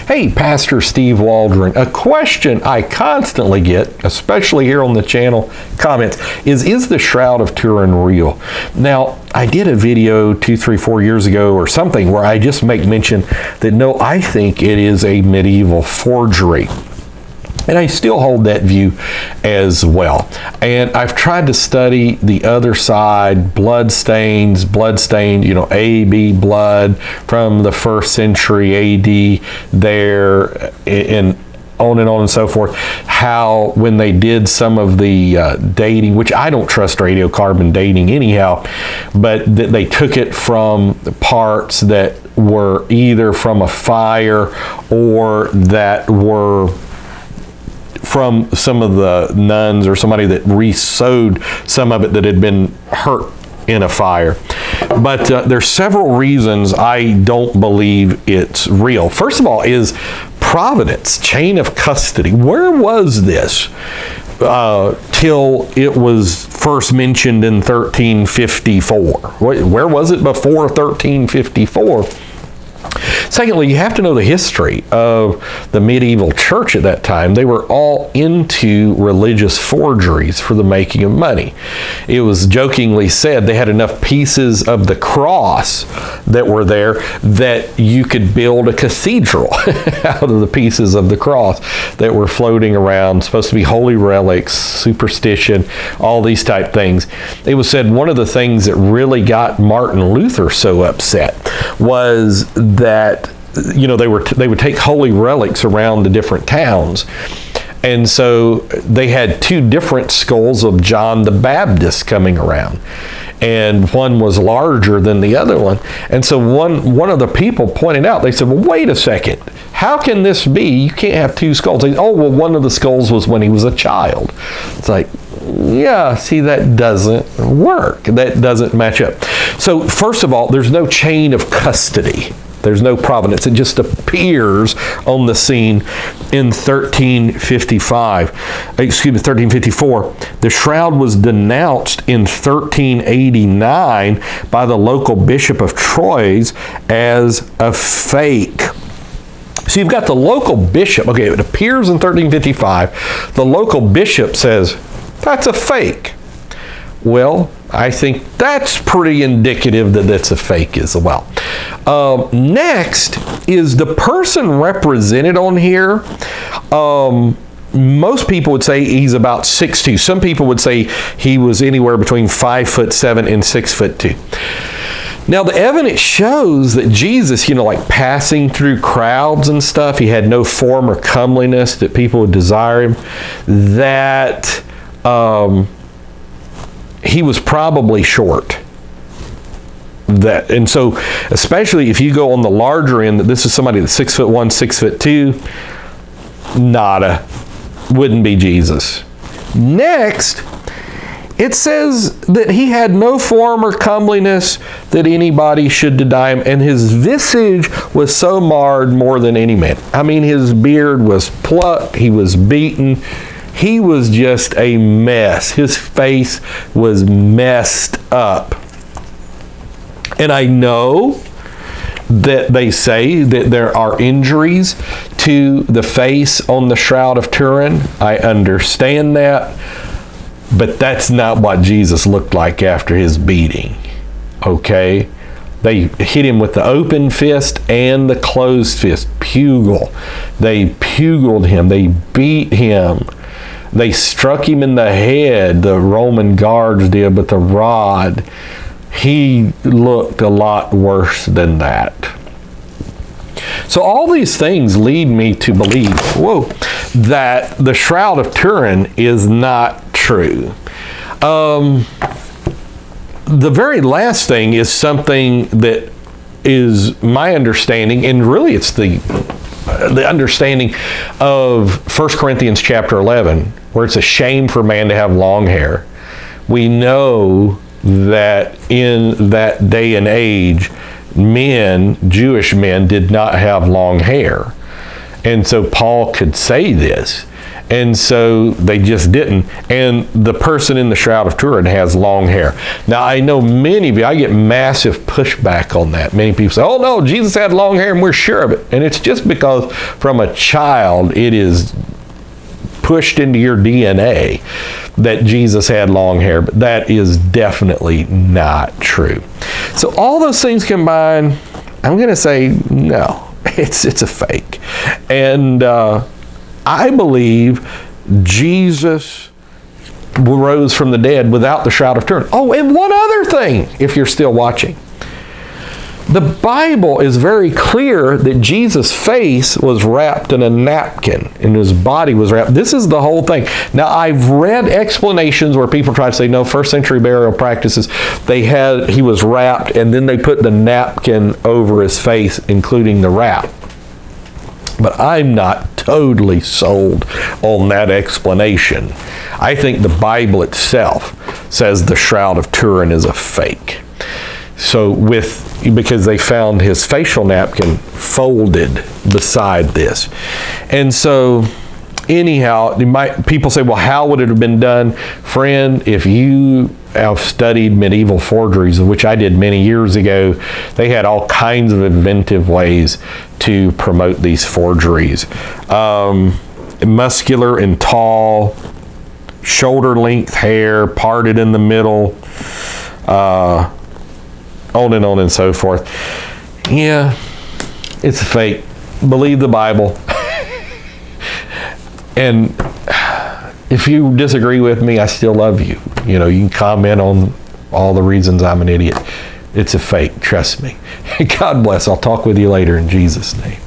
Hey, Pastor Steve Waldron, a question I constantly get, especially here on the channel comments, is the Shroud of Turin real? Now, I did a video 2, 3, 4 years ago or something where I just make mention that no, I think it is a medieval forgery. And I still hold that view as well. And I've tried to study the other side, blood stains, AB blood from the 1st century AD there, and on and so forth. How when they did some of the dating, which I don't trust radiocarbon dating anyhow, but they took it from parts that were either from a fire or that were from some of the nuns or somebody that re-sewed some of it that had been hurt in a fire. But there's several reasons I don't believe it's real. First of all is providence, chain of custody. Where was this till it was first mentioned in 1354? Where was it before 1354? Secondly, you have to know the history of the medieval church at that time. They were all into religious forgeries for the making of money. It was jokingly said they had enough pieces of the cross that were there that you could build a cathedral out of the pieces of the cross that were floating around, supposed to be holy relics, superstition, all these type things. It was said one of the things that really got Martin Luther so upset was that they would take holy relics around the different towns, and so they had 2 different skulls of John the Baptist coming around, and one was larger than the other one. And so one of the people pointed out, they said, well, wait a second, how can this be? You can't have 2 skulls. They said, oh, well, one of the skulls was when he was a child. It's like, yeah, see, that doesn't work. That doesn't match up. So first of all, there's no chain of custody. There's no providence. It just appears on the scene in 1354. The shroud was denounced in 1389 by the local bishop of Troyes as a fake. So you've got the local bishop. Okay, it appears in 1355. The local bishop says, that's a fake. Well, I think that's pretty indicative that that's a fake as well. Next is the person represented on here. Most people would say he's about 6'2". Some people would say he was anywhere between 5'7" and 6'2". Now, the evidence shows that Jesus, like passing through crowds and stuff, he had no form or comeliness that people would desire him, that he was probably short. And so, especially if you go on the larger end, that this is somebody that's 6'1", 6'2", nada, wouldn't be Jesus. Next, it says that he had no form or comeliness that anybody should deny him, and his visage was so marred more than any man. I mean, his beard was plucked, he was beaten, he was just a mess. His face was messed up. And I know that they say that there are injuries to the face on the Shroud of Turin. I understand that. But that's not what Jesus looked like after his beating. Okay? They hit him with the open fist and the closed fist. Pugil. They pugled him. They beat him. They struck him in the head, the Roman guards did, with the rod. He looked a lot worse than that. So all these things lead me to believe, that the Shroud of Turin is not true. The very last thing is something that is my understanding, and really it's the understanding of 1 Corinthians chapter 11, where it's a shame for man to have long hair. We know that in that day and age, Jewish men, did not have long hair. And so Paul could say this. And so they just didn't. And the person in the Shroud of Turin has long hair. Now, I know many of you, I get massive pushback on that. Many people say, oh no, Jesus had long hair and we're sure of it. And it's just because from a child, it is pushed into your DNA that Jesus had long hair, but that is definitely not true. So all those things combined, I'm going to say no. It's a fake. And I believe Jesus rose from the dead without the Shroud of Turin. Oh, and one other thing, if you're still watching. The Bible is very clear that Jesus' face was wrapped in a napkin and his body was wrapped. This is the whole thing. Now, I've read explanations where people try to say, no, first century burial practices, he was wrapped and then they put the napkin over his face, including the wrap. But I'm not totally sold on that explanation. I think the Bible itself says the Shroud of Turin is a fake. So because they found his facial napkin folded beside this. And so anyhow, people say, well, how would it have been done? Friend, if you have studied medieval forgeries, which I did many years ago, they had all kinds of inventive ways to promote these forgeries. Muscular and tall, shoulder-length hair, parted in the middle, on and so forth. Yeah, it's a fake. Believe the Bible. And if you disagree with me, I still love you. You know, you can comment on all the reasons I'm an idiot. It's a fake, trust me. God bless. I'll talk with you later in Jesus' name.